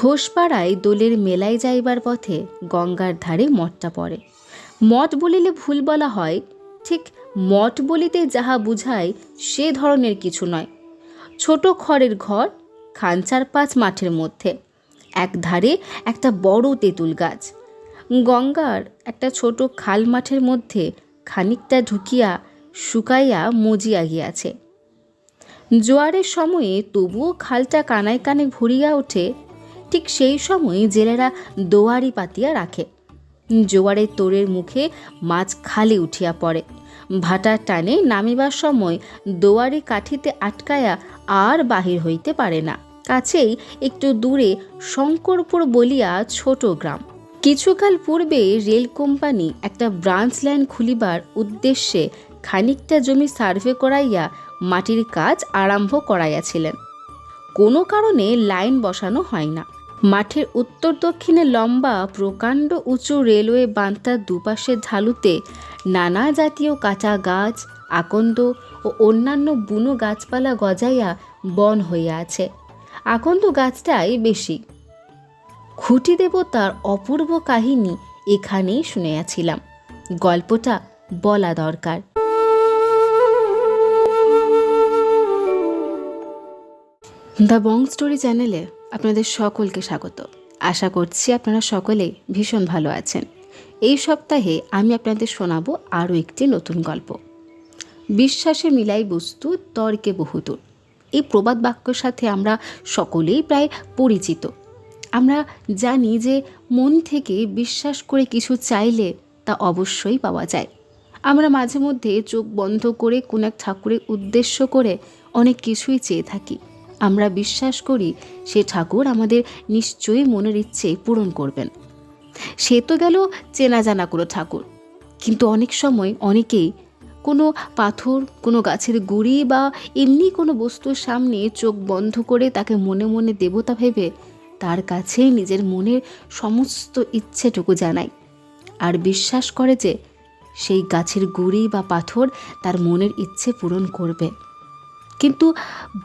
ঘোষপাড়ায় দোলের মেলায় যাইবার পথে গঙ্গার ধারে মঠটা পড়ে। মঠ বলিলে ভুল বলা হয়, ঠিক মঠ বলিতে যাহা বুঝায় সে ধরনের কিছু নয়। ছোট খড়ের ঘর, খাঞ্চার পাঁচ মাঠের মধ্যে, এক ধারে একটা বড় তেঁতুল গাছ। গঙ্গার একটা ছোট খাল মাঠের মধ্যে খানিকটা ঢুকিয়া শুকাইয়া মজিয়া গিয়াছে। জোয়ারের সময়ে তবুও খালটা কানায় কানে ভরিয়া ওঠে। ঠিক সেই সময় জেলেরা দোয়ারি পাতিয়া রাখে। জোয়ারের তোড়ের মুখে মাছ খালে উঠিয়া পড়ে। ভাটার টানে নামিবার সময় দোয়ারি কাঠিতে আটকায়া আর বাহির হইতে পারে না। কাছেই একটু দূরে শঙ্করপুর বলিয়া ছোট গ্রাম। কিছুকাল পূর্বে রেল কোম্পানি একটা ব্রাঞ্চ লাইন খুলিবার উদ্দেশ্যে খানিকটা জমি সার্ভে করাইয়া মাটির কাজ আরম্ভ করাইয়াছিলেন। কোনো কারণে লাইন বসানো হয় না। মাঠের উত্তর দক্ষিণে লম্বা প্রকাণ্ড উঁচু রেলওয়ে বান্তার দুপাশের ঢালুতে নানা জাতীয় কাঁচা গাছ, আকন্দ ও অন্যান্য বুনো গাছপালা গজাইয়া বন হইয়া আছে। আকন্দ গাছটাই বেশি। খুঁটি দেবতার অপূর্ব কাহিনী এখানেই শুনিয়াছিলাম। গল্পটা বলা দরকার। দ্য বং স্টোরি চ্যানেলে আপনাদের সকলকে স্বাগত। আশা করছি আপনারা সকলেই ভীষণ ভালো আছেন। এই সপ্তাহে আমি আপনাদের শোনাবো আরও একটি নতুন গল্প। বিশ্বাসে মিলাই বস্তু তর্কে বহুদূর, এই প্রবাদ বাক্যের সাথে আমরা সকলেই প্রায় পরিচিত। আমরা জানি যে মন থেকে বিশ্বাস করে কিছু চাইলে তা অবশ্যই পাওয়া যায়। আমরা মাঝে মধ্যে চোখ বন্ধ করে কোন এক ঠাকুরের উদ্দেশ্য করে অনেক কিছুই চেয়ে থাকি। আমরা বিশ্বাস করি সে ঠাকুর আমাদের নিশ্চয়ই মনের ইচ্ছে পূরণ করবেন। সে তো গেল চেনা জানা কোনো ঠাকুর, কিন্তু অনেক সময় অনেকেই কোনো পাথর, কোনো গাছের গুঁড়ি বা এমনি কোনো বস্তুর সামনে চোখ বন্ধ করে তাকে মনে মনে দেবতা ভেবে তার কাছে নিজের মনের সমস্ত ইচ্ছেটুকু জানায় আর বিশ্বাস করে যে সেই গাছের গুঁড়ি বা পাথর তার মনের ইচ্ছে পূরণ করবে। কিন্তু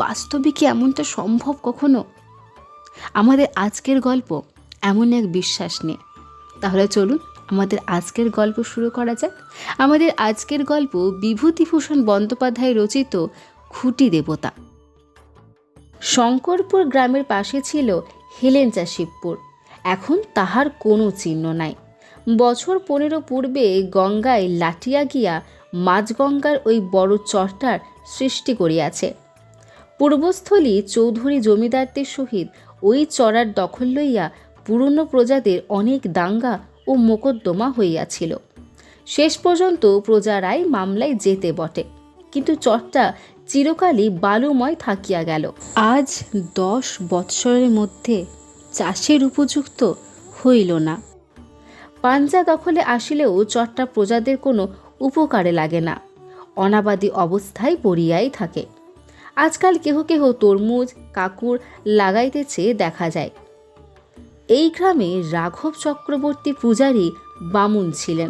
বাস্তবে কি এমনটা সম্ভব কখনো? আমাদের আজকের গল্প এমন এক বিশ্বাস নিয়ে। তাহলে চলুন আমাদের আজকের গল্প শুরু করা যাক। আমাদের আজকের গল্প বিভূতিভূষণ বন্দ্যোপাধ্যায় রচিত খুঁটি দেবতা। শঙ্করপুর গ্রামের পাশে ছিল হেলেঞ্চা শিবপুর। এখন তাহার কোনো চিহ্ন নাই। বছর 15 পূর্বে গঙ্গায় লাটিয়া গিয়া মাঝগঙ্গার ওই বড় চরটার সৃষ্টি করিয়াছে। পূর্বস্থলী চৌধুরী জমিদারদের সহিত ওই চরার দখল লইয়া পুরনো প্রজাদের অনেক দাঙ্গা ও মোকদ্দমা হইয়াছিল। শেষ পর্যন্ত প্রজারাই মামলায় যেতে বটে, কিন্তু চরটা চিরকালই বালুময় থাকিয়া গেল। আজ 10 বৎসরের মধ্যে চাষের উপযুক্ত হইল না। পাঞ্জা দখলে আসিলেও চরটা প্রজাদের কোনো উপকারে লাগে না, অনাবাদী অবস্থায় পড়িয়াই থাকে। আজকাল কেহ কেহ তরমুজ, কাকুর লাগাইতেছে দেখা যায়। এই গ্রামে রাঘব চক্রবর্তী পূজারী বামুন ছিলেন।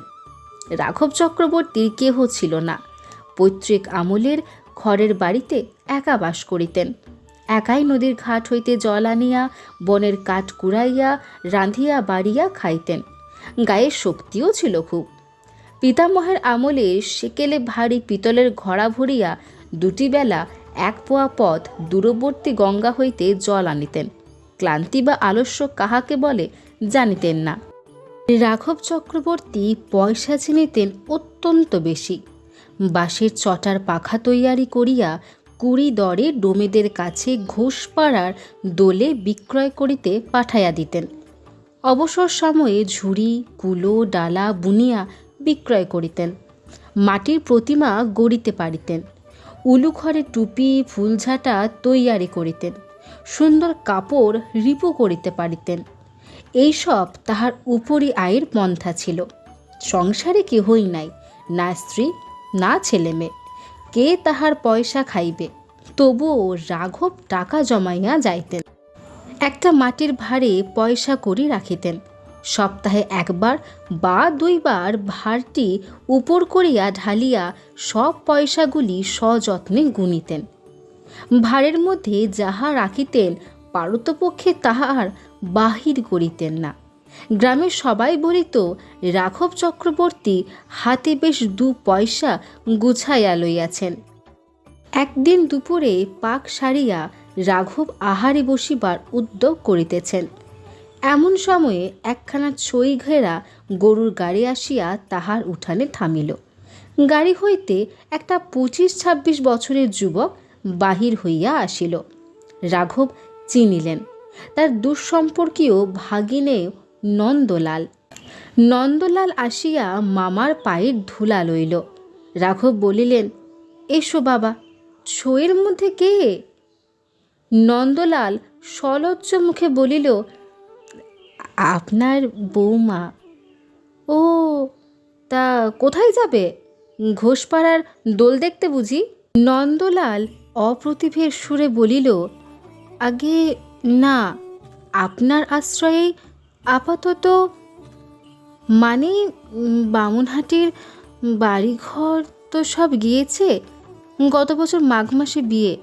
রাঘব চক্রবর্তীর কেহ ছিল না। পৈতৃক আমলের খড়ের বাড়িতে একা বাস করিতেন। একাই নদীর ঘাট হইতে জল আনিয়া বনের কাঠ কুড়াইয়া রাঁধিয়া বাড়িয়া খাইতেন। গায়ের শক্তিও ছিল খুব। পিতামহের আমলে সেকেলে ভারী পিতলের ঘড়া ভরিয়া 2টি বেলা 1 পোয়া পথ দূরবর্তী গঙ্গা হইতে জল আনিতেন। ক্লান্তি বা আলস্য কাহাকে বলে জানিতেন না। রাঘব চক্রবর্তী পয়সা চিনিতেন অত্যন্ত বেশি। বাঁশের চটার পাখা তৈয়ারি করিয়া 20 দরে ডোমেদের কাছে ঘোষপাড়ার দোলে বিক্রয় করিতে পাঠাইয়া দিতেন। অবসর সময়ে ঝুড়ি, কুলো, ডালা বুনিয়া বিক্রয় করিতেন। মাটির প্রতিমা গড়িতে পারিতেন। উলু ঘরে টুপি, ফুলঝাঁটা তৈয়ারি করিতেন। সুন্দর কাপড় রিপু করিতে পারিতেন। এইসব তাহার উপরি আয়ের পন্থা ছিল। সংসারে কেহই নাই, না স্ত্রী না ছেলে মেয়ে। কে তাহার পয়সা খাইবে? তবুও রাঘব টাকা জমাইয়া যাইতেন। একটা মাটির ভাঁড়ে পয়সা করি রাখিতেন। সপ্তাহে একবার বা দুইবার ভারটি উপর করিয়া ঢালিয়া সব পয়সাগুলি সযত্নে গুনিতেন। ভারের মধ্যে যাহা রাখিতেন পারতপক্ষে তাহার বাহির করিতেন না। গ্রামের সবাই বলিত, রাঘব চক্রবর্তী হাতে বেশ 2 পয়সা গুছাইয়া লইয়াছেন। একদিন দুপুরে পাক সারিয়া রাঘব আহারে বসিবার উদ্যোগ করিতেছেন। এমন সময়ে একখানা ছই ঘেরা গরুর গাড়ি আসিয়া তাহার উঠানে থামিল। গাড়ি হইতে একটা 25-26 বছরের যুবক বাহির হইয়া আসিল। রাঘব চিনিলেন, তার দুঃসম্পর্কীয় ভাগিনে নন্দলাল। নন্দলাল আসিয়া মামার পায়ের ধুলা লইল। রাঘব বলিলেন, এসো বাবা, ছইয়ের মধ্যে কে? নন্দলাল সলজ্জ মুখে বলিল, আপনার বৌমা। ও, তা কোথায় যাবে? ঘোষপাড়ার দোল দেখতে বুঝি? নন্দলাল অপ্রতিভের সুরে বলিল, আগে না, আপনার আশ্রয়েই আপাতত। মানে বামুনহাটির বাড়িঘর তো সব গিয়েছে, গত বছর মাঘ মাসে বিয়ে,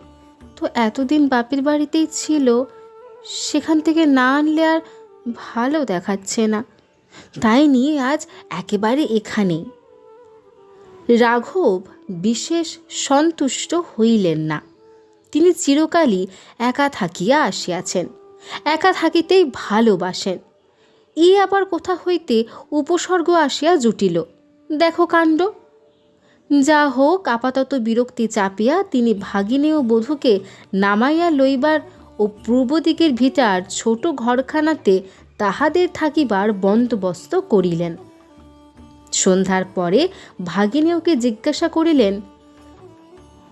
তো এতদিন বাপের বাড়িতেই ছিল, সেখান থেকে না আনলে আর ভালো দেখাচ্ছে না, তাই নিয়ে আজ একেবারে এখানেই। রাঘব বিশেষ সন্তুষ্ট হইলেন না। তিনি চিরকালই একা থাকিয়া আসিয়াছেন, একা থাকিতেই ভালোবাসেন। ই আবার কোথা হইতে উপসর্গ আসিয়া জুটিল, দেখো কাণ্ড। যা হোক, আপাতত বিরক্তি চাপিয়া তিনি ভাগিনী ও বধূকে নামাইয়া লইবার ও পূর্ব দিকের ভিটার ছোট ঘরখানাতে তাহাদের থাকিবার বন্দোবস্ত করিলেন। সন্ধ্যার পরে ভাগিনীকে জিজ্ঞাসা করিলেন,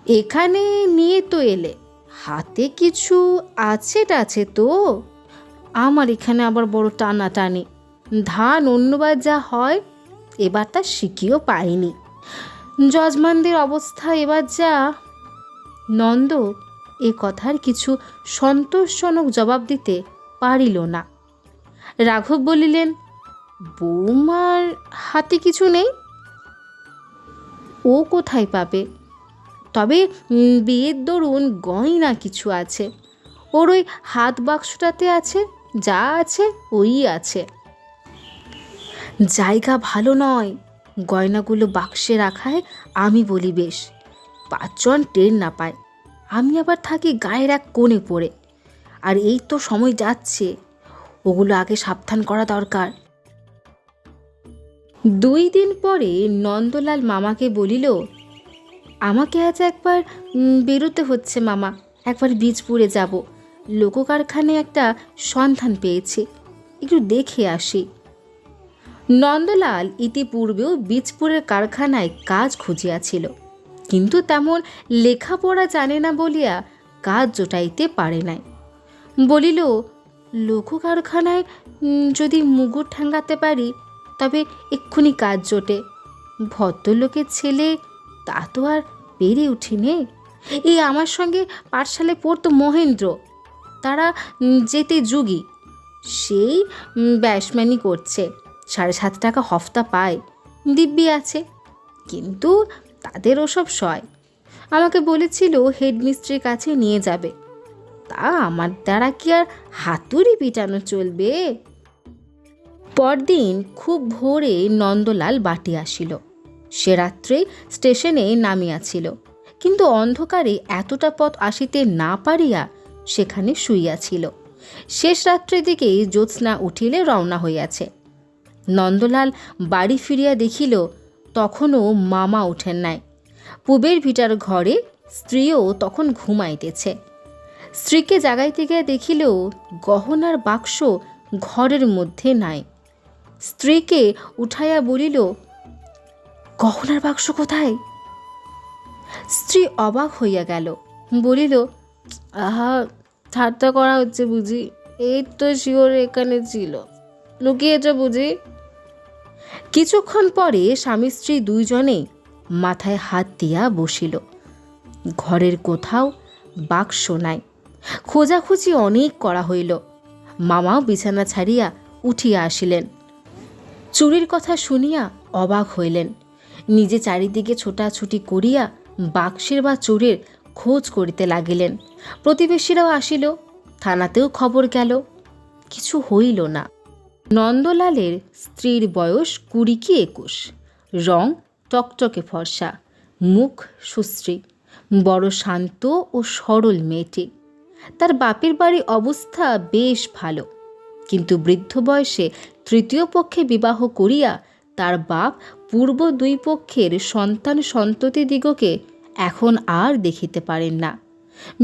এখানে নিয়ে তো এলে, হাতে কিছু আছে তো? আমার এখানে আবার বড় টানাটানি, ধান অন্যবার যা হয় এবার তা শিখিও পাইনি, যজমানদের অবস্থা এবার যা। নন্দ এ কথার কিছু সন্তোষজনক জবাব দিতে পারিল না। রাঘব বলিলেন, বৌমার হাতে কিছু নেই? ও কোথায় পাবে? তবে বিয়ের দরুন গয়না কিছু আছে, ওর ওই হাত বাক্সটাতে আছে, যা আছে ওই আছে। জায়গা ভালো নয়, গয়নাগুলো বাক্সে রাখায় আমি বলি বেশ, 5 জন টের না পায়। আমি আবার থাকি গায়ের এক কোণে পড়ে, আর এই তো সময় যাচ্ছে, ওগুলো আগে সাবধান করা দরকার। 2 দিন পরে নন্দলাল মামাকে বলিল, আমাকে আজ একবার বেরোতে হচ্ছে মামা, একবার বীজপুরে যাব, লোককারখানায় একটা সন্ধান পেয়েছি, একটু দেখে আসি। নন্দলাল ইতিপূর্বেও বীজপুরের কারখানায় কাজ খুঁজিয়াছিল, কিন্তু তেমন লেখাপড়া জানে না বলিয়া কাজ জোটাইতে পারে নাই। বলিল, লঘু কারখানায় যদি মুগুর ঠ্যাঙ্গাতে পারি তবে এক্ষুনি কাজ জোটে। ভদ্রলোকের ছেলে, তা তো আর পেরে উঠিনে। এই আমার সঙ্গে পাঠশালে পড়তো মহেন্দ্র, তারা যেতে যুগী, সেই ব্যাসম্যানি করছে, 7.5 টাকা হফতা পায়, দিব্যি আছে, কিন্তু তাদের ওসব সয়। আমাকে বলেছিল হেডমিস্ত্রির কাছে নিয়ে যাবে, তা আমার দ্বারা কি আর হাতুড়ি পিটানো চলবে? পরদিন খুব ভোরে নন্দলাল বাটি আসিল। সে রাত্রে স্টেশনে নামিয়াছিল, কিন্তু অন্ধকারে এতটা পথ আসিতে না পারিয়া সেখানে শুইয়াছিল। শেষ রাত্রের দিকে জ্যোৎস্না উঠিলে রওনা হইয়াছে। নন্দলাল বাড়ি ফিরিয়া দেখিল তখনও মামা ওঠেন নাই। পূবের ভিটার ঘরে স্ত্রীও তখন ঘুমাইতেছে। স্ত্রীকে জাগাইতে গিয়া দেখিল গহনার বাক্স ঘরের মধ্যে নাই। স্ত্রীকে উঠাইয়া বলিল, গহনার বাক্স কোথায়? স্ত্রী অবাক হইয়া গেল, বলিল, আহা, ঠাট্টা করা হচ্ছে বুঝি? এই তো শিওর এখানে ছিল, লুকিয়েছ বুঝি? কিছুক্ষণ পরে স্বামী স্ত্রী 2 জনে মাথায় হাত দিয়া বসিল। ঘরের কোথাও বাক্স নাই। খোঁজাখুঁজি অনেক করা হইল। মামাও বিছানা ছাড়িয়া উঠিয়া আসিলেন। চুরির কথা শুনিয়া অবাক হইলেন। নিজে চারিদিকে ছোটাছুটি করিয়া বাক্সের বা চোরের খোঁজ করিতে লাগিলেন। প্রতিবেশীরাও আসিল, থানাতেও খবর গেল, কিছু হইল না। নন্দলালের স্ত্রীর বয়স 20 কি 21, রং টকটকে ফর্সা, মুখ সুশ্রী, বড় শান্ত ও সরল মেয়েটি। তার বাপের বাড়ির অবস্থা বেশ ভালো, কিন্তু বৃদ্ধ বয়সে তৃতীয় পক্ষে বিবাহ করিয়া তার বাপ পূর্ব 2 পক্ষের সন্তান সন্ততিদিগকে এখন আর দেখিতে পারেন না।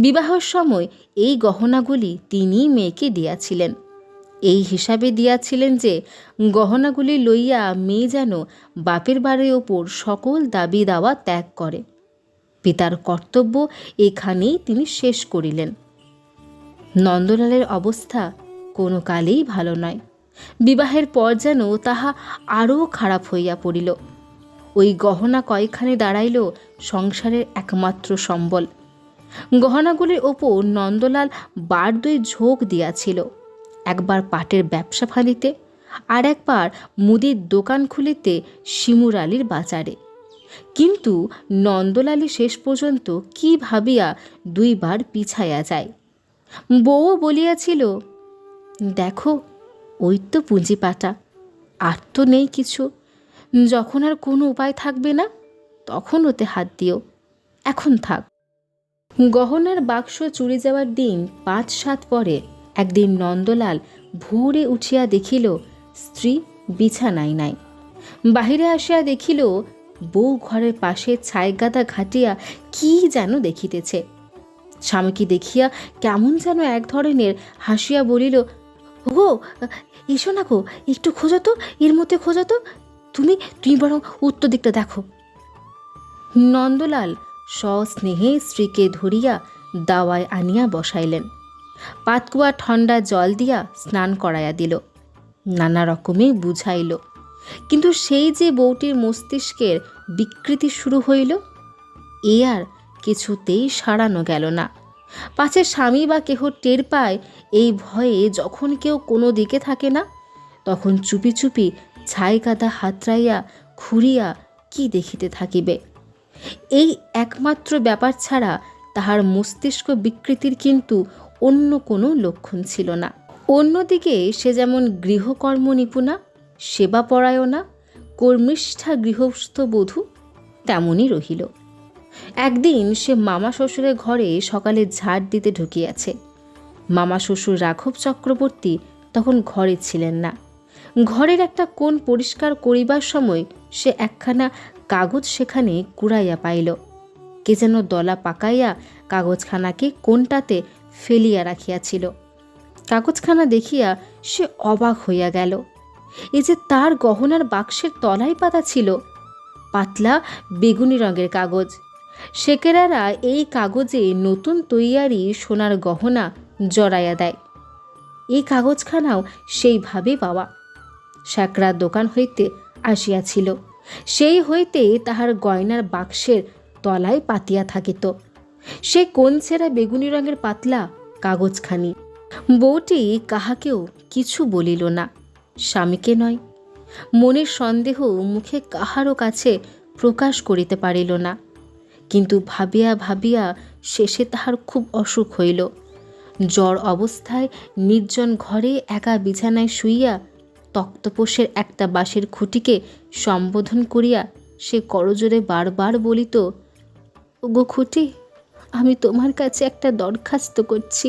বিবাহের সময় এই গহনাগুলি তিনি মেয়েকে দিয়াছিলেন। এই হিসাবে দিয়াছিলেন যে গহনাগুলি লইয়া মেয়ে যেন বাপের বাড়ির ওপর সকল দাবি দাওয়া ত্যাগ করে। পিতার কর্তব্য এখানেই তিনি শেষ করিলেন। নন্দলালের অবস্থা কোনো কালেই ভালো নয়। বিবাহের পর যেন তাহা আরও খারাপ হইয়া পড়িল। ওই গহনা কয়খানে দাঁড়াইল সংসারের একমাত্র সম্বল। গহনাগুলির ওপর নন্দলাল বার 2 ঝোঁক দিয়াছিল, একবার পাটের ব্যবসা ফাঁদিতে, আর একবার মুদির দোকান খুলিতে শিমুর আলীর বাজারে। কিন্তু নন্দলালী শেষ পর্যন্ত কি ভাবিয়া 2 বার পিছাইয়া যায়। বউও বলিয়াছিল, দেখো ওই তো পুঁজিপাটা, আর তো নেই কিছু, যখন আর কোনো উপায় থাকবে না তখন ওতে হাত দিও, এখন থাক। গহনার বাক্স চুরি যাওয়ার দিন 5-7 পরে একদিন নন্দলাল ভোরে উঠিয়া দেখিল স্ত্রী বিছানায় নাই। বাহিরে আসিয়া দেখিল বউ ঘরের পাশে ছাইগাদা ঘাটিয়া কি যেন দেখিতেছে। স্বামীকে দেখিয়া কেমন যেন এক ধরনের হাসিয়া বলিল, গো এসো না গো, একটু খোঁজো তো, এর মধ্যে খোঁজো তো, তুমি বরং উত্তর দিকটা দেখো। নন্দলাল সস্নেহে স্ত্রীকে ধরিয়া দাওয়ায় আনিয়া বসাইলেন। পাতকুয়া ঠান্ডা জল দিয়া স্নান করাইয়া দিল, নানা রকমে বুঝাইল, কিন্তু সেই যে বউটির মস্তিষ্কের বিকৃতি শুরু হইল, এ আর কিছুতেই সারানো গেল না। পাছে স্বামী বা কেহ টের পায়, এই ভয়ে যখন কেউ কোনো দিকে থাকে না, তখন চুপি চুপি ছাই কাদা হাতড়াইয়া খুঁড়িয়া কি দেখিতে থাকিবে। এই একমাত্র ব্যাপার ছাড়া তাহার মস্তিষ্ক বিকৃতির কিন্তু অন্য কোনো লক্ষণ ছিল না। অন্যদিকে সে যেমন গৃহকর্ম নিপুণা, সেবাপরায়ণা, কর্মিষ্ঠা গৃহস্থ বধূ তেমনই রহিল। একদিন সে মামা শ্বশুরের ঘরে সকালে ঝাড় দিতে ঢুকিয়াছে। মামা শ্বশুর রাঘব চক্রবর্তী তখন ঘরে ছিলেন না। ঘরের একটা কোণ পরিষ্কার করিবার সময় সে একখানা কাগজ সেখানে কুড়াইয়া পাইল। কে যেন দলা পাকাইয়া কাগজখানাকে কোণটাতে ফেলিয়া রাখিয়াছিল। কাগজখানা দেখিয়া সে অবাক হইয়া গেল। এ যে তার গহনার বাক্সের তলায় পাতা ছিল, পাতলা বেগুনি রঙের কাগজ। শেকেরারা এই কাগজে নতুন তৈয়ারি সোনার গহনা জড়াইয়া দেয়। এই কাগজখানাও সেইভাবে পাওয়া। শ্যাকরার দোকান হইতে আসিয়াছিল, সেই হইতে তাহার গয়নার বাক্সের তলায় পাতিয়া থাকিত সে কোন ছেঁড়া বেগুনি রঙের পাতলা কাগজখানি। বউটি কাহাকেও কিছু বলিল না, স্বামীকে নয়। মনের সন্দেহ মুখে কাহারও কাছে প্রকাশ করিতে পারিল না। কিন্তু ভাবিয়া ভাবিয়া শেষে তাহার খুব অসুখ হইল। জ্বর অবস্থায় নির্জন ঘরে একা বিছানায় শুইয়া তক্তপোষের একটা বাঁশের খুঁটিকে সম্বোধন করিয়া সে করজোরে বারবার বলিত, ওগো খুঁটি, আমি তোমার কাছে একটা দরখাস্ত করছি,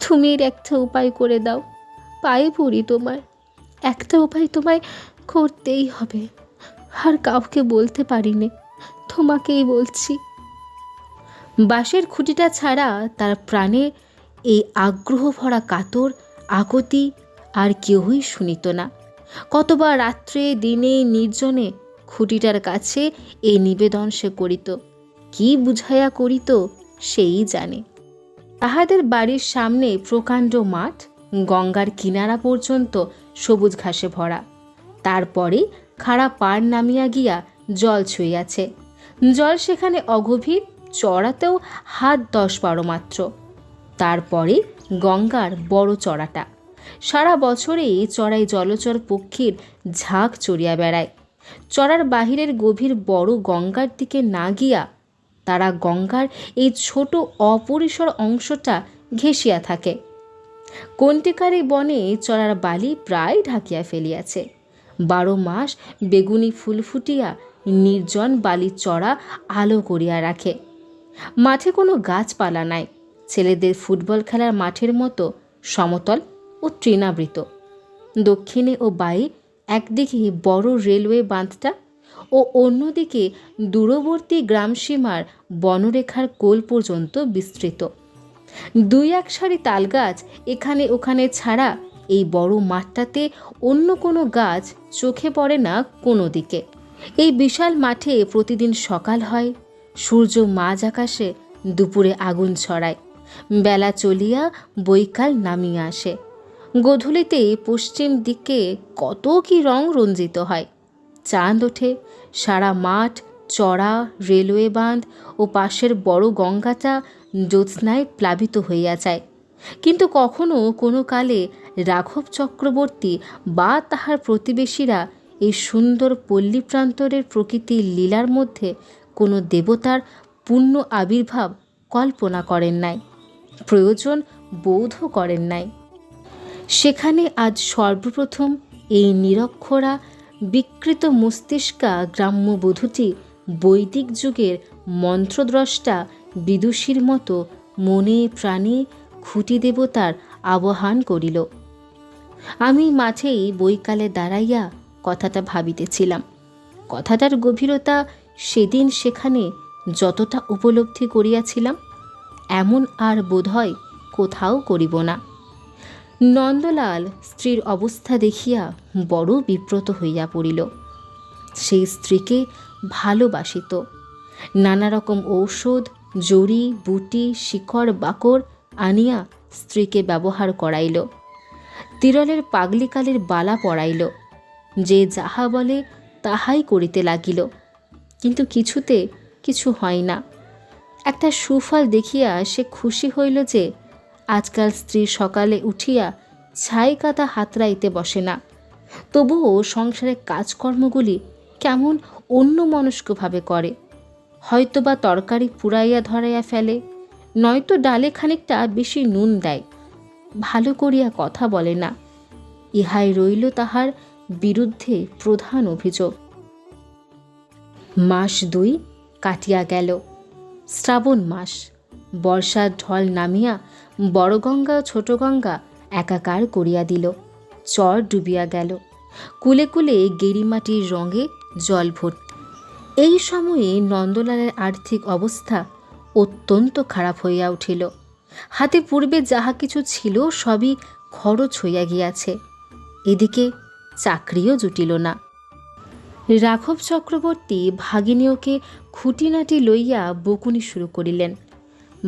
তুমি এর একটা উপায় করে দাও, পায়ে পড়ি তোমার, একটা উপায় তোমায় করতেই হবে, আর কাউকে বলতে পারিনি, তোমাকেই বলছি। বাঁশের খুঁটিটা ছাড়া তার প্রাণে এই আগ্রহ ভরা কাতর আকতি আর কেউই শুনিত না। কতবার রাত্রে দিনে নির্জনে খুঁটিটার কাছে এই নিবেদন সে করিত, কি বুঝাইয়া করিত সেই জানে। তাহাদের বাড়ির সামনে প্রকাণ্ড মাঠ, গঙ্গার কিনারা পর্যন্ত সবুজ ঘাসে ভরা। তারপরে খাড়া পাড় নামিয়া গিয়া জল ছুঁইয়াছে। জল সেখানে অগভীর, চড়াতেও হাত 10-12 মাত্র। তারপরে গঙ্গার বড় চড়াটা, সারা বছরেই চড়াই জলচর পক্ষীর ঝাঁক চড়িয়া বেড়ায়। চড়ার বাহিরের গভীর বড় গঙ্গার দিকে না গিয়া তারা গঙ্গার এই ছোট অপরিসর অংশটা ঘেঁষিয়া থাকে। কণ্টিকারি বনে চড়ার বালি প্রায় ঢাকিয়া ফেলিয়াছে। 12 মাস বেগুনি ফুল ফুটিয়া নির্জন বালি চড়া আলো করিয়া রাখে। মাঠে কোনো গাছপালা নাই। ছেলেদের ফুটবল খেলার মাঠের মতো সমতল ও তৃণাবৃত। দক্ষিণে ও বাঁয়ে একদিকে বড় রেলওয়ে বাঁধটা ও অন্যদিকে দূরবর্তী গ্রামসীমার বনরেখার কোল পর্যন্ত বিস্তৃত। 2-1 সারি তালগাছ এখানে ওখানে ছাড়া এই বড় মাঠটাতে অন্য কোনো গাছ চোখে পড়ে না কোনো দিকে। এই বিশাল মাঠে প্রতিদিন সকাল হয়, সূর্য মাঝ আকাশে দুপুরে আগুন ছড়ায়, বেলা চলিয়া বৈকাল নামিয়া আসে। গোধূলিতে পশ্চিম দিকে কত কি রং রঞ্জিত হয়। চাঁদ ওঠে, সারা মাঠ, চড়া, রেলওয়ে বাঁধ ও পাশের বড় গঙ্গাটা জ্যোৎস্নায় প্লাবিত হইয়া যায়। কিন্তু কখনো কোনো কালে রাঘব চক্রবর্তী বা তাহার প্রতিবেশীরা এই সুন্দর পল্লী প্রান্তরের প্রকৃতির লীলার মধ্যে কোনো দেবতার পূর্ণ আবির্ভাব কল্পনা করেন নাই, প্রয়োজন বোধ করেন নাই। সেখানে আজ সর্বপ্রথম এই নিরক্ষরা বিকৃত মস্তিষ্কা গ্রাম্যবধূটি বৈদিক যুগের মন্ত্রদ্রষ্টা বিদুষীর মতো মনে প্রাণে খুঁটি দেবতার আবাহন করিল। আমি মাঠেই বৈকালে দাঁড়াইয়া কথাটা ভাবিতেছিলাম। কথাটার গভীরতা সেদিন সেখানে যতটা উপলব্ধি করিয়াছিলাম এমন আর বোধহয় কোথাও করিব না। নন্দলাল স্ত্রীর অবস্থা দেখিয়া বড় বিব্রত হইয়া পড়িল। সেই স্ত্রীকে ভালোবাসিত। নানা রকম ঔষধ, জড়ি বুটি, শিকড় বাকড় আনিয়া স্ত্রীকে ব্যবহার করাইল। তিরলের পাগলিকালের বালা পড়াইল। যে যাহা বলে তাহাই করিতে লাগিল, কিন্তু কিছুতে কিছু হয় না। একটা সুফল দেখিয়া সে খুশি হইল যে আজকাল স্ত্রী সকালে উঠিয়া ছাই কাটা হাতড়াইতে বসে না। তবুও সংসারের কাজকর্মগুলি কেমন অন্যমনস্কভাবে করে। হয়তোবা তরকারি পুড়াইয়া ধরাইয়া ফেলে, নয়তো ডালে খানিকটা বেশি নুন দেয়। ভালো করিয়া কথা বলে না। ইহাই রইল তাহার বিরুদ্ধে প্রধান অভিযোগ। মাস 2 কাটিয়া গেল। শ্রাবণ মাস। বর্ষার ঢল নামিয়া বড় গঙ্গা ও ছোট গঙ্গা একাকার করিয়া দিল। চর ডুবিয়া গেল। কুলে কুলে গেরিমাটির রঙে জল ভর্তি। এই সময়ে নন্দলালের আর্থিক অবস্থা অত্যন্ত খারাপ হইয়া উঠিল। হাতে পূর্বে যাহা কিছু ছিল সবই খরচ হইয়া গিয়াছে। এদিকে চাকরিও জুটিল না। রাঘব চক্রবর্তী ভাগিনীয়কে খুঁটিনাটি লইয়া বকুনি শুরু করিলেন।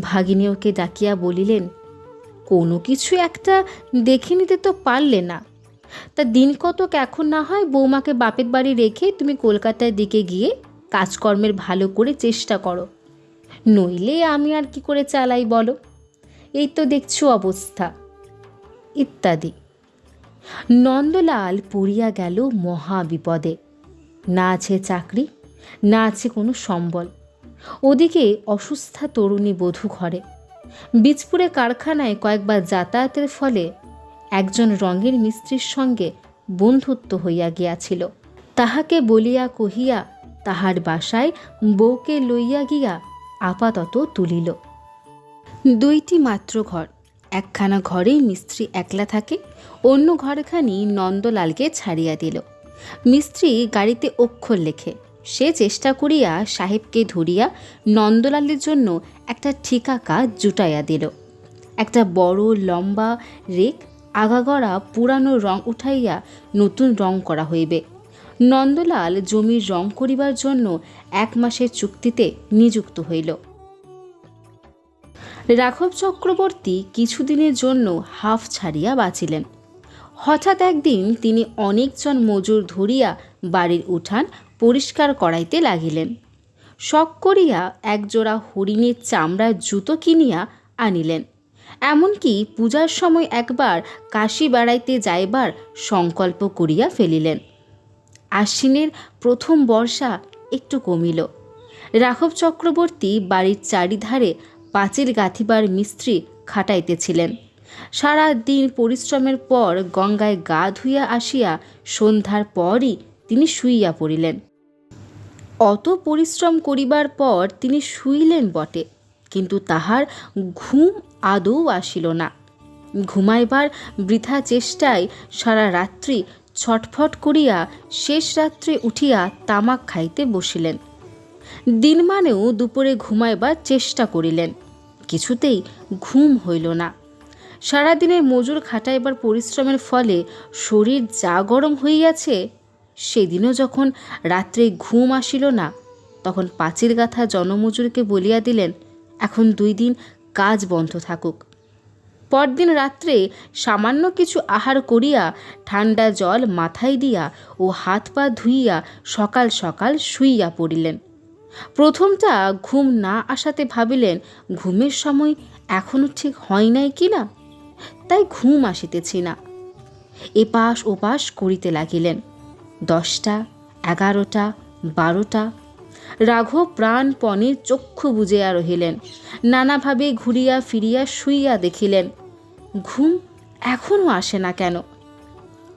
ভাগিনীয়কে ডাকিয়া বলিলেন, কোনো কিছু একটা দেখে নিতে তো পারলে না। তা দিন কতক এখন না হয় বৌমাকে বাপের বাড়ি রেখে তুমি কলকাতার দিকে গিয়ে কাজকর্মের ভালো করে চেষ্টা করো, নইলে আমি আর কি করে চালাই বলো, এই তো দেখছো অবস্থা, ইত্যাদি। নন্দলাল পড়িয়া গেল মহা বিপদে। না আছে চাকরি, না আছে কোনো সম্বল। ওদিকে অসুস্থা তরুণী বধূ ঘরে। বীজপুরে কারখানায় কয়েকবার যাতায়াতের ফলে একজন রঙের মিস্ত্রির সঙ্গে বন্ধুত্ব হইয়া গিয়াছিল। তাহাকে বলিয়া কহিয়া তাহার বাসায় বউকে লইয়া গিয়া আপাতত তুলিল। 2টি মাত্র ঘর। একখানা ঘরেই মিস্ত্রি একলা থাকে, অন্য ঘরখানি নন্দলালকে ছাড়িয়া দিল। মিস্ত্রি গাড়িতে অক্ষর লেখে। সে চেষ্টা করিয়া সাহেবকে ধরিয়া নন্দলালের জন্য একটা ঠিকা কাজ জুটাইয়া দিল। একটা বড় লম্বা রেক আগাগড়া পুরানো রং উঠাইয়া নতুন রং করা হইবে। নন্দলাল জমির রং করিবার জন্য 1 মাসের চুক্তিতে নিযুক্ত হইল। রাঘব চক্রবর্তী কিছুদিনের জন্য হাফ ছাড়িয়া বাঁচিলেন। হঠাৎ একদিন তিনি অনেকজন মজুর ধরিয়া বাড়ির উঠান পরিষ্কার করাইতে লাগিলেন। শখ করিয়া একজোড়া হরিণের চামড়ার জুতো কিনিয়া আনিলেন। এমনকি পূজার সময় একবার কাশী বেড়াইতে যাইবার সংকল্প করিয়া ফেলিলেন। আশ্বিনের প্রথম বর্ষা একটু কমিল। রাঘব চক্রবর্তী বাড়ির চারিধারে পাঁচিল গাঁথিবার মিস্ত্রি খাটাইতেছিলেন। সারা দিন পরিশ্রমের পর গঙ্গায় গা ধুইয়া আসিয়া সন্ধ্যার পরই তিনি শুইয়া পড়িলেন। অত পরিশ্রম করিবার পর তিনি শুইলেন বটে, কিন্তু তাহার ঘুম আদৌ আসিল না। ঘুমাইবার বৃথা চেষ্টায় সারা রাত্রি ছটফট করিয়া শেষ রাত্রে উঠিয়া তামাক খাইতে বসিলেন। দিনমানেও দুপুরে ঘুমাইবার চেষ্টা করিলেন, কিছুতেই ঘুম হইল না। সারাদিনের মজুর খাটাইবার পরিশ্রমের ফলে শরীর যা গরম হইয়াছে, সেদিনও যখন রাত্রে ঘুম আসিল না, তখন পাঁচিল গাঁথা জনমজুরকে বলিয়া দিলেন এখন 2 দিন কাজ বন্ধ থাকুক। পরদিন রাত্রে সামান্য কিছু আহার করিয়া ঠান্ডা জল মাথায় দিয়া ও হাত পা ধুইয়া সকাল সকাল শুইয়া পড়িলেন। প্রথমটা ঘুম না আসাতে ভাবিলেন ঘুমের সময় এখনও ঠিক হয় নাই কি না, তাই ঘুম আসিতেছি না। এপাশ ওপাশ করিতে লাগিলেন। 10টা, 11টা, 12টা। রাঘব প্রাণপণে চক্ষু বুজিয়া রহিলেন। নানাভাবে ঘুরিয়া ফিরিয়া শুইয়া দেখিলেন ঘুম এখনও আসে না কেন।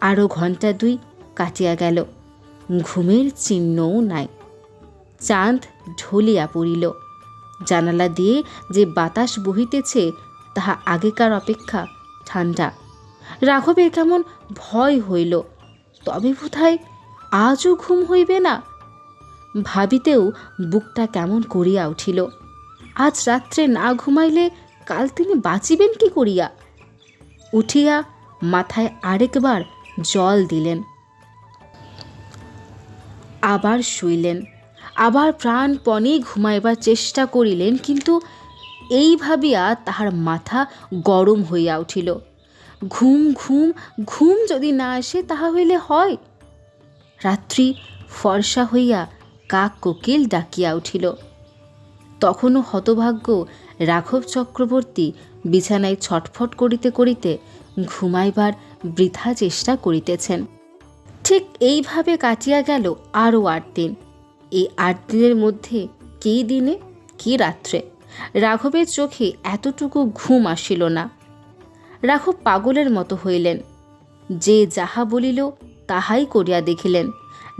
আরও ঘণ্টা 2 কাটিয়া গেল, ঘুমের চিহ্নও নাই। চাঁদ ঢলিয়া পড়িল। জানালা দিয়ে যে বাতাস বহিতেছে তাহা আগেকার অপেক্ষা ঠান্ডা। রাঘবের কেমন ভয় হইল, তবে বোধহয় আজও ঘুম হইবে না। ভাবিতেও বুকটা কেমন করিয়া উঠিল। আজ রাত্রে না ঘুমাইলে কাল তিনি বাঁচিবেন কি করিয়া? উঠিয়া মাথায় আরেকবার জল দিলেন, আবার শুইলেন। আবার প্রাণপণে ঘুমাইবার চেষ্টা করিলেন, কিন্তু এই ভাবিয়া তাহার মাথা গরম হইয়া উঠিল। ঘুম ঘুম ঘুম যদি না আসে তাহা হইলে হয়। রাত্রি ফর্সা হইয়া কাক কোকিল ডাকিয়া উঠিল। তখনও হতভাগ্য রাঘব চক্রবর্তী বিছানায় ছটফট করিতে করিতে ঘুমাইবার বৃথা চেষ্টা করিতেছেন। ঠিক এইভাবে কাটিয়া গেল আরও 8 দিন। এই 8 দিনের মধ্যে কি দিনে কি রাত্রে রাঘবের চোখে এতটুকু ঘুম আসিল না। রাঘব পাগলের মতো হইলেন। যে যাহা বলিল তাহাই করিয়া দেখিলেন।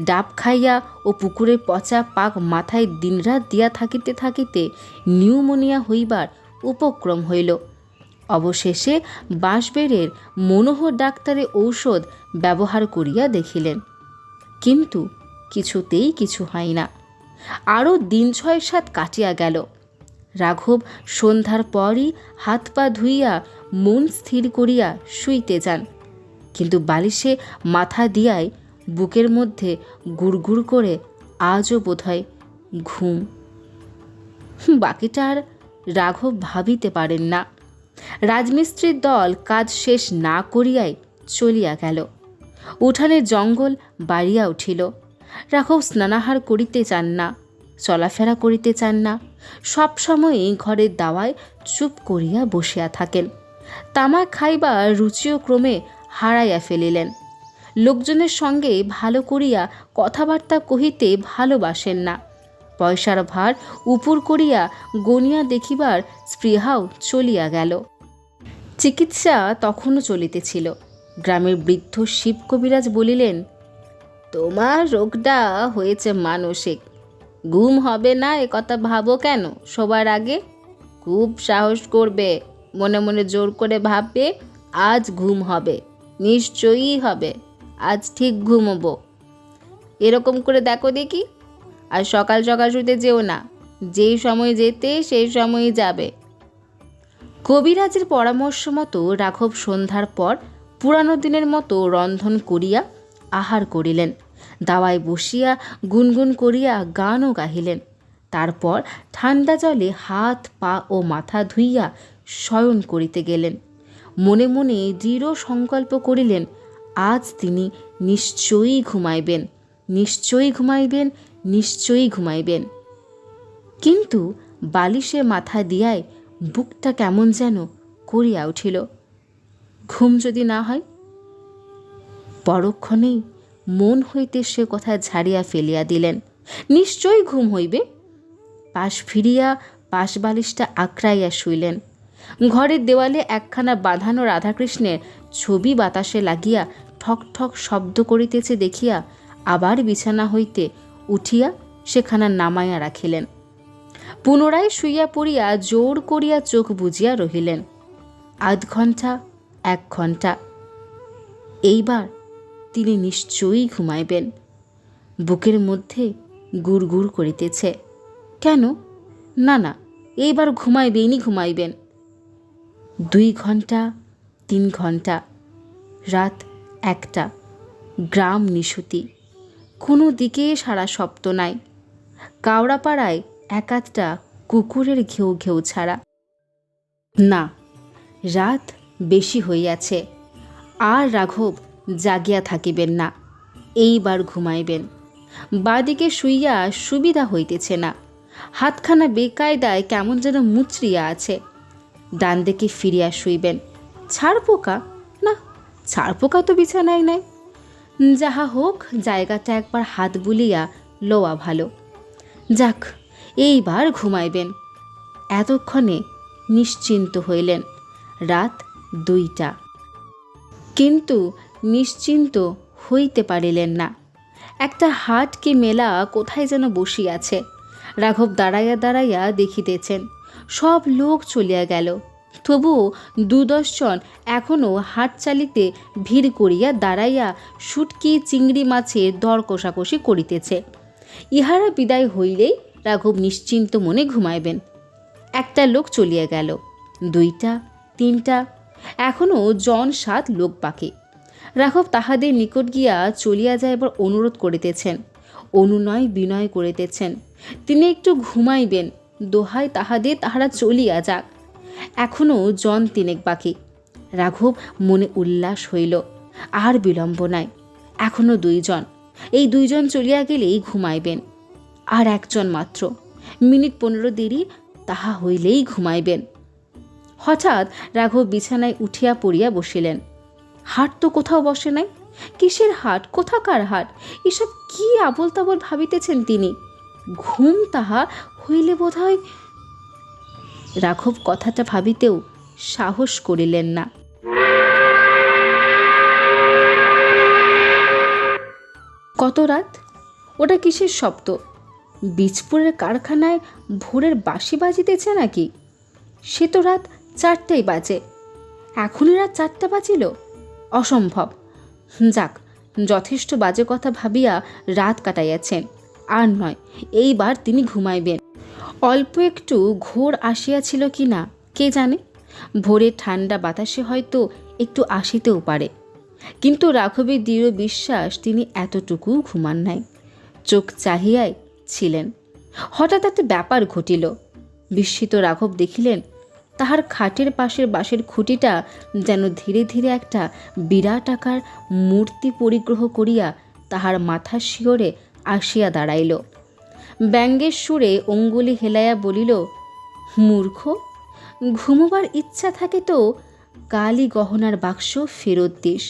ডাব খাইয়া ও পুকুরের পচা পাক মাথায় দিনরাত দিয়া থাকিতে থাকিতে নিউমোনিয়া হইবার উপক্রম হইল। অবশেষে বাঁশবেড়ের মনোহর ডাক্তারের ঔষধ ব্যবহার করিয়া দেখিলেন, কিন্তু কিছুতেই কিছু হয় না। আরও দিন 6-7 কাটিয়া গেল। রাঘব সন্ধ্যার পরই হাত পা ধুইয়া মন স্থির করিয়া শুইতে যান, কিন্তু বালিশে মাথা দিয়াই বুকের মধ্যে গুড়গুড় করে আজও বোধহয় ঘুম। বাকিটা আর রাঘব ভাবিতে পারেন না। রাজমিস্ত্রির দল কাজ শেষ না করিয়াই চলিয়া গেল। উঠানের জঙ্গল বাড়িয়া উঠিল। রাঘব স্নানাহার করিতে চান না, চলাফেরা করিতে চান না। সবসময়ই ঘরের দাওয়ায় চুপ করিয়া বসিয়া থাকেন। তামাক খাইবার রুচিও ক্রমে হারাইয়া ফেলিলেন। লোকজনের সঙ্গে ভালো করিয়া কথাবার্তা কহিতে ভালোবাসেন না। পয়সার ভার উপর করিয়া গনিয়া দেখিবার স্পৃহাও চলিয়া গেল। চিকিৎসা তখনও চলিতেছিল। গ্রামের বৃদ্ধ শিব কবিরাজ বলিলেন, তোমার রোগটা হয়েছে মানসিক। ঘুম হবে না এ কথা ভাবো কেন সবার আগে? খুব সাহস করবে, মনে মনে জোর করে ভাববে আজ ঘুম হবে, নিশ্চয়ই হবে, আজ ঠিক ঘুমোবো। এরকম করে দেখো দেখি। আর সকাল সকাল শুতে যেও না, যেই সময় যেতে সেই সময়ই যাবে। কবিরাজের পরামর্শ মতো রাঘব সন্ধ্যার পর পুরানো দিনের মতো রন্ধন করিয়া আহার করিলেন। দাওয়ায় বসিয়া গুনগুন করিয়া গানও গাহিলেন। তারপর ঠান্ডা জলে হাত পা ও মাথা ধুইয়া শয়ন করিতে গেলেন। মনে মনে দৃঢ় সংকল্প করিলেন আজ তিনি নিশ্চয়ই ঘুমাইবেন, নিশ্চয়ই ঘুমাইবেন, নিশ্চয়ই ঘুমাইবেন। কিন্তু বালিশে মাথা দিয়ায় বুকটা কেমন যেন করিয়া উঠিল। ঘুম যদি না হয়? পরক্ষণেই মন হইতে সে কথা ঝাড়িয়া ফেলিয়া দিলেন। নিশ্চয়ই ঘুম হইবে। পাশ ফিরিয়া পাশ বালিশটা আঁকড়াইয়া শুইলেন। ঘরের দেওয়ালে একখানা বাঁধানো রাধাকৃষ্ণের ছবি বাতাসে লাগিয়া ঠক ঠক শব্দ করিতেছে দেখিয়া আবার বিছানা হইতে উঠিয়া সেখানা নামাইয়া রাখিলেন। পুনরায় শুইয়া পড়িয়া জোর করিয়া চোখ বুজিয়া রহিলেন। আধ ঘণ্টা, 1 ঘণ্টা। এইবার তিনি নিশ্চয়ই ঘুমাইবেন। বুকের মধ্যে গুড়গুড় করিতেছে। কেন? না না, এইবার ঘুমাইবেন। 2 ঘণ্টা, 3 ঘণ্টা। রাত 1টা। গ্রাম নিশুতি। কোনো দিকে সারা শব্দ নাই। কাওড়াপাড়ায় 1-8টা কুকুরের ঘেউ ঘেউ ছাড়া। না, রাত বেশি হইয়াছে। আর রাঘব জাগিয়া থাকিবেন না, এইবার ঘুমাইবেন। বাদিকে শুইয়া সুবিধা হইতেছে না। হাতখানা বেকায়দায় কেমন যেন মুচড়িয়া আছে। ডান দিকে ফিরিয়া শুইবেন। ছাড়পোকা? না, ছাড়পোকা তো বিছানায় নাই। যাহা হোক, জায়গাটা একবার হাত বুলিয়া লওয়া ভালো। যাক, এইবার ঘুমাইবেন। এতক্ষণে নিশ্চিন্ত হইলেন। রাত 2টা। কিন্তু নিশ্চিন্ত হইতে পারিলেন না। একটা হাট কি মেলা কোথায় যেন বসিয়াছে। রাঘব দাঁড়াইয়া দাঁড়াইয়া দেখিতেছেন। সব লোক চলিয়া গেল, তবুও 2-10 জন এখনও হাট চালিতে ভিড় করিয়া দাঁড়াইয়া শুটকি চিংড়ি মাছের দর কষাকষি করিতেছে। ইহারা বিদায় হইলেই রাঘব নিশ্চিন্ত মনে ঘুমাইবেন। একটা লোক চলিয়া গেল, 2টা, 3টা, এখনও 7 লোক বাকি। রাঘব তাহাদের নিকট গিয়া চলিয়া যাইবার অনুরোধ করিতেছেন, অনুনয় বিনয় করিতেছেন। তিনি একটু ঘুমাইবেন, দোহাই তাহাদের, তাহারা চলিয়া যাক। এখনও 3 বাকি। রাঘব মনে উল্লাস হইল। আর বিলম্ব নাই, এখনও 2 জন। এই 2 জন চলিয়া গেলেই ঘুমাইবেন। আর 1 জন মাত্র, মিনিট 15 দেরি, তাহা হইলেই ঘুমাইবেন। হঠাৎ রাঘব বিছানায় উঠিয়া পড়িয়া বসিলেন। হাট তো কোথাও বসে নাই। কিসের হাট? কোথাকার হাট? এসব কি আবল তাবল ভাবিতেছেন তিনি। ঘুম তাহা হইলে বোধ হয়। রাঘব কথাটা ভাবিতেও সাহস করিলেন না। কত রাত? ওটা কিসের শব্দ? বীজপুরের কারখানায় ভোরের বাঁশি বাজিতেছে নাকি? সে তো রাত 4টাই বাজে। এখনই রাত 4টা বাজিল? অসম্ভব। যাক, যথেষ্ট বাজে কথা ভাবিয়া রাত কাটাইয়াছেন। আর নয়, এইবার তিনি ঘুমাইবেন। অল্প একটু ঘোর আসিয়াছিল কি না কে জানে। ভোরের ঠান্ডা বাতাসে হয়তো একটু আসিতেও পারে। কিন্তু রাঘবের দৃঢ় বিশ্বাস তিনি এতটুকু ঘুমান নাই। চোখ চাহিয়াই ছিলেন। হঠাৎ একটা ব্যাপার ঘটিল। বিস্মিত রাঘব দেখিলেন তাহার খাটের পাশের বাঁশের খুঁটিটা যেন ধীরে ধীরে একটা বিরাট আকার মূর্তি পরিগ্রহ করিয়া তাহার মাথার শিয়রে আসিয়া দাঁড়াইল। ব্যঙ্গের সুরে অঙ্গুলি হেলাইয়া বলিল, মূর্খ, ঘুমোবার ইচ্ছা থাকে তো কালই গহনার বাক্স ফেরত দিস।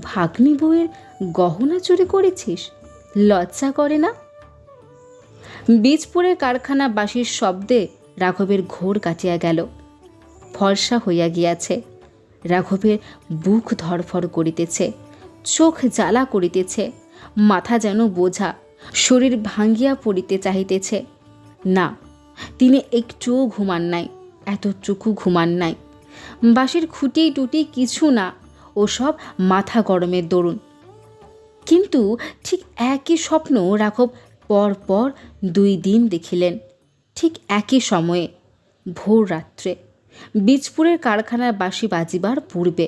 ভাগ্নি বউয়ের গহনা চুরি করেছিস, লজ্জা করে না? বীজপুরের কারখানা বাঁশির শব্দে রাঘবের ঘোর কাটিয়া গেল। ফর্সা হইয়া গিয়াছে। রাঘবের বুক ধরফর করিতেছে, চোখ জ্বালা করিতেছে, মাথা যেন বোঝা, শরীর ভাঙ্গিয়া পড়িতে চাহিতেছে। না, তিনি একটুও ঘুমান নাই, এতটুকু ঘুমান নাই। বাঁশির খুঁটি টুটি কিছু না, ওসব মাথা গরমের দরুন। কিন্তু ঠিক একই স্বপ্ন রাঘব পর পর 2 দিন দেখিলেন। ঠিক একই সময়ে, ভোর রাত্রে, বীজপুরের কারখানার বাঁশি বাজিবার পূর্বে।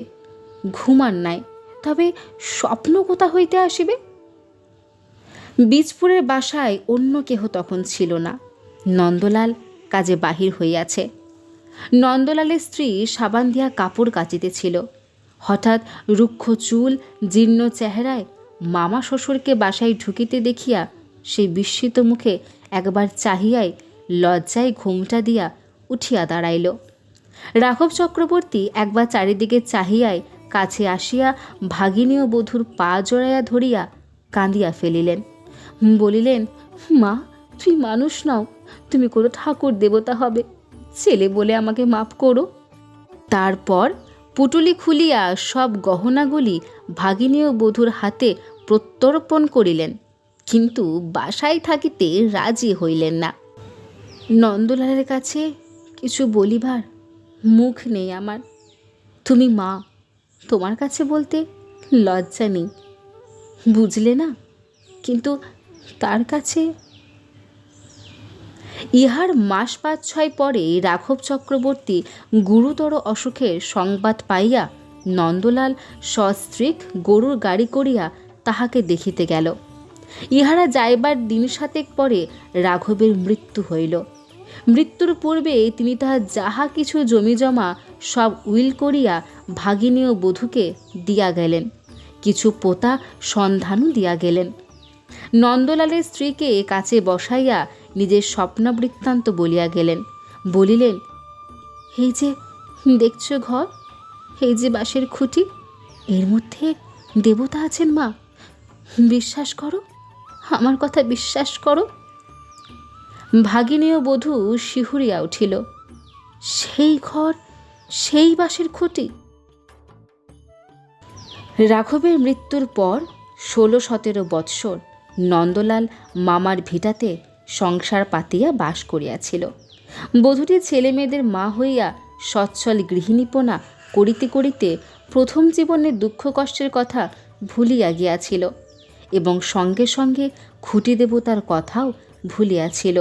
ঘুমান নাই, তবে স্বপ্ন কোথা হইতে আসিবে? বীজপুরের বাসায় অন্য কেহ তখন ছিল না। নন্দলাল কাজে বাহির হইয়াছে। নন্দলালের স্ত্রী সাবান দিয়া কাপড় কাচিতেছিল। হঠাৎ রুক্ষ চুল, জীর্ণ চেহারায় মামা শ্বশুরকে বাসায় ঢুকিতে দেখিয়া সেই বিস্মিত মুখে একবার চাহিয়াই লজ্জায় ঘোমটা দিয়া উঠিয়া দাঁড়াইল। রাঘব চক্রবর্তী একবার চারিদিকে চাহিয়াই কাছে আসিয়া ভাগিনী ও বধূর পা জড়াইয়া ধরিয়া কাঁদিয়া ফেলিলেন। বলিলেন, মা, তুই মানুষ নও, তুমি কোনো ঠাকুর দেবতা হবে, ছেলে বলে আমাকে মাপ করো। তারপর পুটুলি খুলিয়া সব গহনাগুলি ভাগিনী ও বধূর হাতে প্রত্যর্পণ করিলেন, কিন্তু বাসায় থাকিতে রাজি হইলেন না। নন্দলালের কাছে কিছু বলিবার মুখ নেই আমার। তুমি মা, তোমার কাছে বলতে লজ্জা নেই, বুঝলে না? কিন্তু তার কাছে। ইহার মাস ৫-৬ পরে রাঘব চক্রবর্তী গুরুতর অসুখের সংবাদ পাইয়া নন্দলাল সস্ত্রীক গরুর গাড়ি করিয়া তাহাকে দেখিতে গেল। ইহারা যাইবার দিন ৭ পরে রাঘবের মৃত্যু হইল। মৃত্যুর পূর্বে তিনি তাহার যাহা কিছু জমিজমা সব উইল করিয়া ভাগিনী ও বধূকে দিয়া গেলেন, কিছু পোতা সন্ধানও দিয়া গেলেন। নন্দলালের স্ত্রীকে কাছে বসাইয়া নিজের স্বপ্নবৃত্তান্ত বলিয়া গেলেন। বলিলেন, এই যে দেখছ ঘর, এই যে বাঁশের খুঁটি, এর মধ্যে দেবতা আছেন মা, বিশ্বাস করো, আমার কথা বিশ্বাস করো। ভাগিনী ও বধূ শিহুরিয়া উঠিল। সেই ঘর, সেই বাঁশের খুঁটি। রাঘবের মৃত্যুর পর ১৬-১৭ বৎসর নন্দলাল মামার ভিটাতে সংসার পাতিয়া বাস করিয়াছিল। বধূটি ছেলে মেয়েদের মা হইয়া সচ্ছল গৃহিণীপনা করিতে করিতে প্রথম জীবনের দুঃখ কষ্টের কথা ভুলিয়া গিয়াছিল এবং সঙ্গে সঙ্গে খুঁটি দেবতার কথাও ভুলিয়াছিল।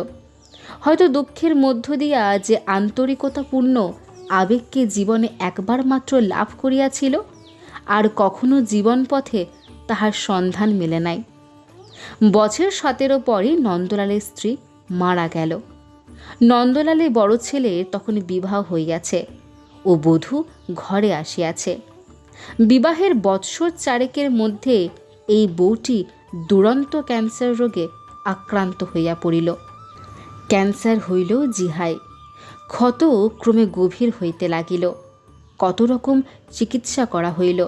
হয়তো দুঃখের মধ্য দিয়া যে আন্তরিকতাপূর্ণ আবেগকে জীবনে একবার মাত্র লাভ করিয়াছিল, আর কখনো জীবন পথে তাহার সন্ধান মেলে নাই। বছর ১৭ পরে নন্দলালের স্ত্রী মারা গেল। নন্দলালের বড় ছেলের তখন বিবাহ হইয়াছে ও বধূ ঘরে আসিয়াছে। বিবাহের বৎসর ৪ মধ্যে এই বউটি দুরন্ত ক্যান্সার রোগে আক্রান্ত হইয়া পড়িল। ক্যান্সার হইল জিহায়, ক্ষত ক্রমে গভীর হইতে লাগিল। কত রকম চিকিৎসা করা হইল,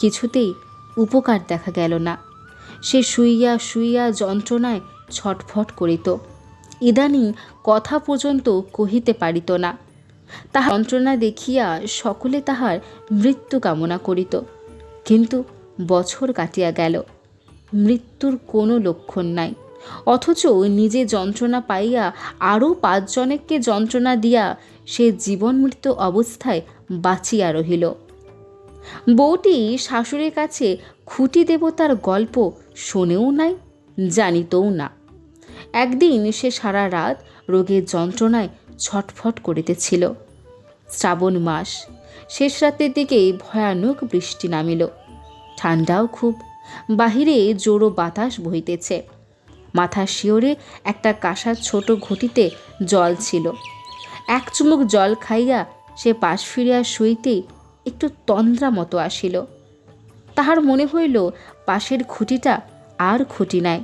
কিছুতেই উপকার দেখা গেল না। সে শুইয়া শুইয়া যন্ত্রণায় ছটফট করিত। ইদানিং কথা পর্যন্ত কহিতে পারিত না। তাহার যন্ত্রণা দেখিয়া সকলে তাহার মৃত্যু কামনা করিত, কিন্তু বছর কাটিয়া গেল, মৃত্যুর কোনো লক্ষণ নাই। অথচ নিজে যন্ত্রণা পাইয়া আরও ৫ জনকে যন্ত্রণা দিয়া সে জীবন মৃত্যু অবস্থায় বাঁচিয়া রহিল। বউটি শাশুড়ির কাছে খুঁটি দেবতার গল্প শোনেও নাই, জানিতও না। একদিন সে সারা রাত রোগের যন্ত্রণায় ছটফট করিতেছিল। শ্রাবণ মাস, শেষ রাতের দিকেই ভয়ানক বৃষ্টি নামিল। ঠান্ডাও খুব, বাহিরে জোরো বাতাস বহিতেছে। মাথার শিওরে একটা কাঁসার ছোট ঘটিতে জল ছিল। এক চুমুক জল খাইয়া সে পাশ ফিরিয়া শুইতেই একটু তন্দ্রা মতো আসিল। তাহার মনে হইল পাশের খুঁটিটা আর খুঁটি নাই।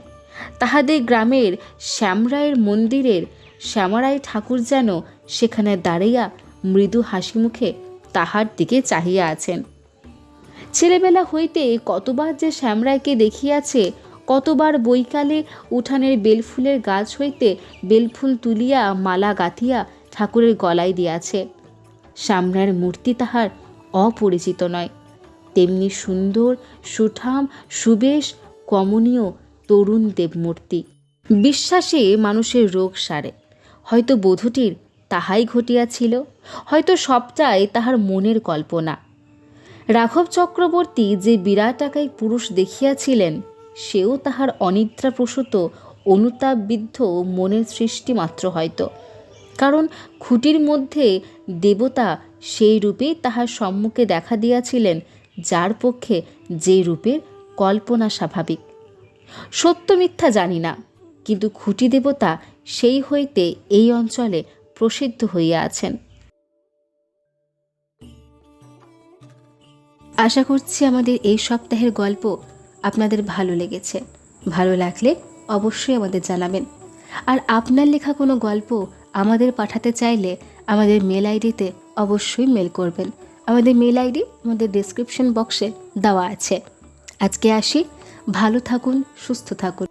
তাহাদের গ্রামের শ্যামরায়ের মন্দিরের শ্যামারায় ঠাকুর যেন সেখানে দাঁড়াইয়া মৃদু হাসি মুখে তাহার দিকে চাহিয়া আছেন। ছেলেবেলা হইতে কতবার যে শ্যামরায়কে দেখিয়াছে, কতবার বৈকালে উঠানের বেলফুলের গাছ হইতে বেলফুল তুলিয়া মালা গাঁথিয়া ঠাকুরের গলায় দিয়াছে। শ্যামরায়ের মূর্তি তাহার অপরিচিত নয়, তেমনি সুন্দর, সুঠাম, সুবেশ, কমনীয় তরুণ দেবমূর্তি। বিশ্বাসে মানুষের রোগ সারে। হয়তো বধূটির তাহাই ঘটিয়াছিল, হয়তো সবটাই তাহার মনের কল্পনা। রাঘব চক্রবর্তী যে বিরাটাকায় পুরুষ দেখিয়াছিলেন, সেও তাহার অনিদ্রাপ্রসূত অনুতাপবিদ্ধ মনের সৃষ্টি মাত্র হয়তো। কারণ খুঁটির মধ্যে দেবতা সেই রূপে তাহার সম্মুখে দেখা দিয়াছিলেন, যার পক্ষে যে রূপের কল্পনা স্বাভাবিক। সত্য মিথ্যা জানি না, কিন্তু খুঁটি দেবতা সেই হইতে এই অঞ্চলে প্রসিদ্ধ হইয়া আছেন। আশা করছি আমাদের এই সপ্তাহের গল্প আপনাদের ভালো লেগেছে। ভালো লাগলে অবশ্যই আমাদের জানাবেন। আর আপনার লেখা কোনো গল্প আমাদের পাঠাতে চাইলে আমাদের মেল আইডিতে অবশ্যই মেল করবেন। আমাদের মেল আইডি আমাদের ডেসক্রিপশন বক্সে দেওয়া আছে। আজকে আসি, ভালো থাকুন, সুস্থ থাকুন।